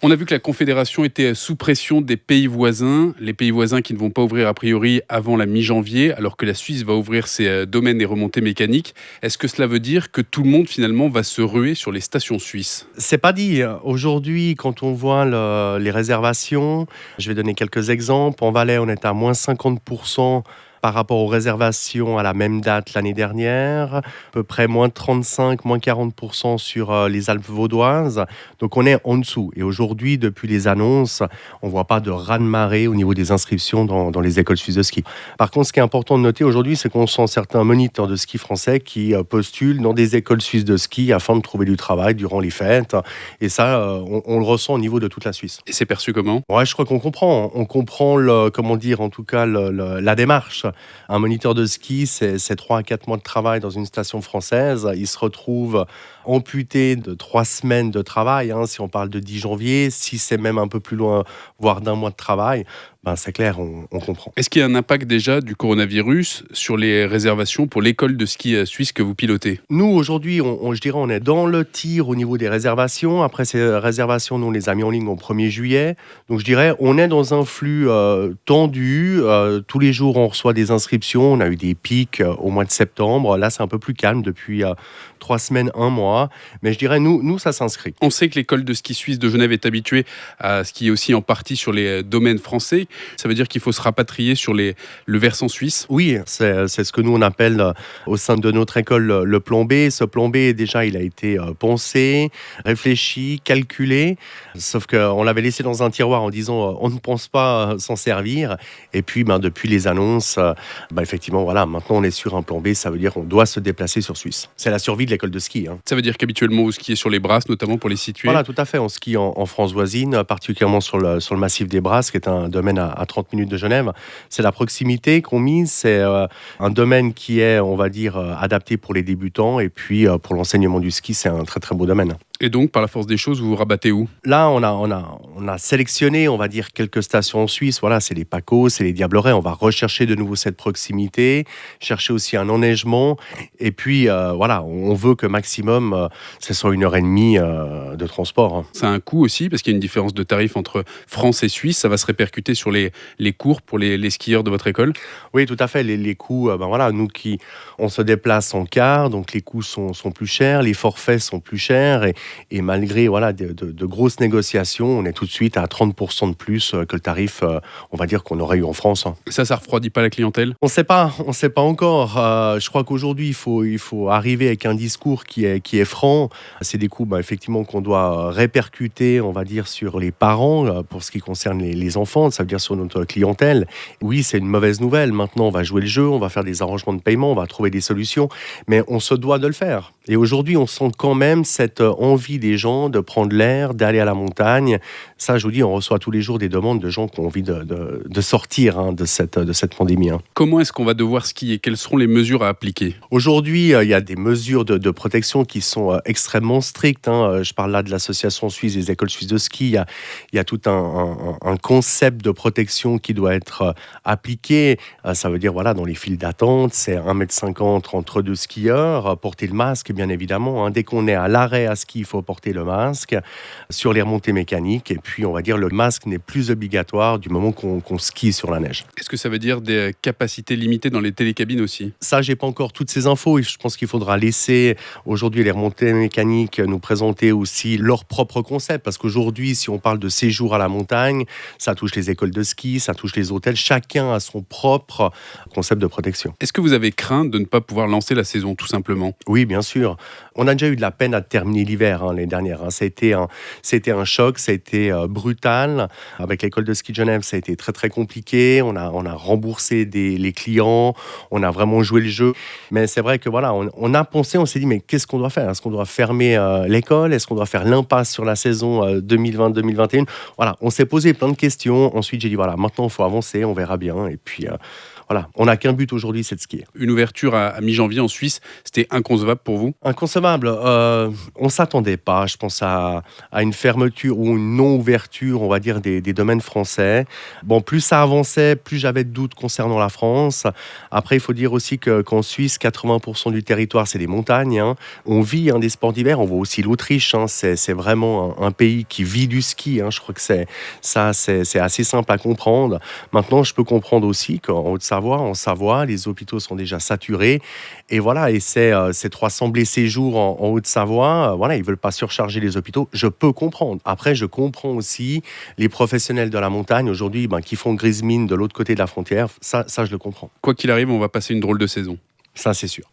On a vu que la Confédération était sous pression des pays voisins, les pays voisins qui ne vont pas ouvrir a priori avant la mi-janvier, alors que la Suisse va ouvrir ses domaines des remontées mécaniques. Est-ce que cela veut dire que tout le monde finalement va se ruer sur les stations suisses? C'est pas dit. Aujourd'hui, quand on voit les réservations, je vais donner quelques exemples. En Valais, on est à moins 50% par rapport aux réservations à la même date l'année dernière, à peu près moins 35, moins 40% sur les Alpes vaudoises. Donc on est en dessous. Et aujourd'hui, depuis les annonces, on ne voit pas de raz-de-marée au niveau des inscriptions dans les écoles suisses de ski. Par contre, ce qui est important de noter aujourd'hui, c'est qu'on sent certains moniteurs de ski français qui postulent dans des écoles suisses de ski afin de trouver du travail durant les fêtes. Et ça, on le ressent au niveau de toute la Suisse. Et c'est perçu comment? Ouais, je crois qu'on comprend. On comprend, comment dire, en tout cas, la démarche. Un moniteur de ski, c'est 3 à 4 mois de travail dans une station française. Il se retrouve amputé de 3 semaines de travail, si on parle de 10 janvier. Si c'est même un peu plus loin, voire d'1 mois de travail, c'est clair, on comprend. Est-ce qu'il y a un impact déjà du coronavirus sur les réservations pour l'école de ski suisse que vous pilotez? Nous, aujourd'hui, je dirais, on est dans le tir au niveau des réservations. Après, ces réservations, nous, on les a mis en ligne au 1er juillet. Donc, je dirais, on est dans un flux tendu. Tous les jours, on reçoit des inscriptions. On a eu des pics au mois de septembre. Là, c'est un peu plus calme depuis 3 semaines, 1 mois. Mais je dirais, nous, ça s'inscrit. On sait que l'école de ski suisse de Genève est habituée à skier aussi en partie sur les domaines français. Ça veut dire qu'il faut se rapatrier sur le versant suisse? Oui, c'est ce que nous, on appelle au sein de notre école le plan B. Ce plan B, déjà, il a été pensé, réfléchi, calculé. Sauf qu'on l'avait laissé dans un tiroir en disant on ne pense pas s'en servir. Et puis, depuis les annonces, effectivement, voilà, maintenant on est sur un plan B. Ça veut dire qu'on doit se déplacer sur Suisse. C'est la survie de l'école de ski. Ça veut dire qu'habituellement, vous skiez sur les Brasses, notamment pour les situer? Voilà, tout à fait. On skie en France voisine, particulièrement sur le massif des Brasses, qui est un domaine à 30 minutes de Genève. C'est la proximité qu'on mise. C'est un domaine qui est, on va dire, adapté pour les débutants. Et puis, pour l'enseignement du ski, c'est un très, très beau domaine. Et donc, par la force des choses, vous vous rabattez où? Là, on a sélectionné, on va dire, quelques stations en Suisse. Voilà, c'est les Pacos, c'est les Diablerets. On va rechercher de nouveau cette proximité, chercher aussi un enneigement. Et puis, on veut que maximum, ce soit 1h30 de transport. Ça a un coût aussi, parce qu'il y a une différence de tarif entre France et Suisse. Ça va se répercuter sur les cours pour les skieurs de votre école? Oui, tout à fait. Les coûts, nous on se déplace en car, donc les coûts sont plus chers, les forfaits sont plus chers. Et malgré de grosses négociations, on est tout de suite à 30% de plus que le tarif, on va dire, qu'on aurait eu en France. Ça refroidit pas la clientèle? On ne sait pas encore. Je crois qu'aujourd'hui, il faut arriver avec un discours qui est franc. C'est des coûts, effectivement, qu'on doit répercuter, on va dire, sur les parents, pour ce qui concerne les enfants, ça veut dire sur notre clientèle. Oui, c'est une mauvaise nouvelle. Maintenant, on va jouer le jeu, on va faire des arrangements de paiement, on va trouver des solutions, mais on se doit de le faire. Et aujourd'hui, on sent quand même cette envie des gens de prendre l'air, d'aller à la montagne. Ça, je vous dis, on reçoit tous les jours des demandes de gens qui ont envie de sortir de cette pandémie. Comment est-ce qu'on va devoir skier? Quelles seront les mesures à appliquer? Aujourd'hui, il y a des mesures de protection qui sont extrêmement strictes. Je parle là de l'Association suisse des écoles suisses de ski. Il y a tout un concept de protection qui doit être appliqué. Ça veut dire, dans les files d'attente, c'est 1,50 m entre deux skieurs. Porter le masque, bien évidemment. Dès qu'on est à l'arrêt à ski, il faut porter le masque. Sur les remontées mécaniques, et puis on va dire le masque n'est plus obligatoire du moment qu'on skie sur la neige. Est-ce que ça veut dire des capacités limitées dans les télécabines aussi? Ça, j'ai pas encore toutes ces infos. Je pense qu'il faudra laisser aujourd'hui les remontées mécaniques nous présenter aussi leur propre concept, parce qu'aujourd'hui, si on parle de séjour à la montagne, ça touche les écoles de ski, ça touche les hôtels. Chacun a son propre concept de protection. Est-ce que vous avez crainte de ne pas pouvoir lancer la saison, tout simplement? Oui, bien sûr. On a déjà eu de la peine à terminer l'hiver l'année dernière. C'était un choc, ça a été brutal. Avec l'école de ski de Genève, ça a été très très compliqué. On a remboursé les clients, on a vraiment joué le jeu. Mais c'est vrai que on a pensé, on s'est dit, mais qu'est-ce qu'on doit faire? Est-ce qu'on doit fermer l'école? Est-ce qu'on doit faire l'impasse sur la saison 2020-2021? On s'est posé plein de questions. Ensuite, j'ai dit, maintenant, il faut avancer, on verra bien. Et puis, voilà, on n'a qu'un but aujourd'hui, c'est de skier. Une ouverture à mi-janvier en Suisse, c'était inconcevable pour vous? Inconcevable. On s'attendait pas, je pense, à une fermeture ou une non-ouverture, on va dire, des domaines français. Bon, plus ça avançait, plus j'avais de doutes concernant la France. Après, il faut dire aussi qu'en Suisse, 80% du territoire, c'est des montagnes, hein. On vit des sports d'hiver. On voit aussi l'Autriche, hein. C'est vraiment un pays qui vit du ski, hein. Je crois que c'est assez simple à comprendre. Maintenant, je peux comprendre aussi qu'en Haute-Savoie, en Savoie, les hôpitaux sont déjà saturés. Et voilà, et ces 300 blessés jour en Haute-Savoie, voilà, ils veulent pas surcharger les hôpitaux. Je peux comprendre. Après, je comprends aussi les professionnels de la montagne aujourd'hui, qui font grise mine de l'autre côté de la frontière. Ça, je le comprends. Quoi qu'il arrive, on va passer une drôle de saison. Ça, c'est sûr.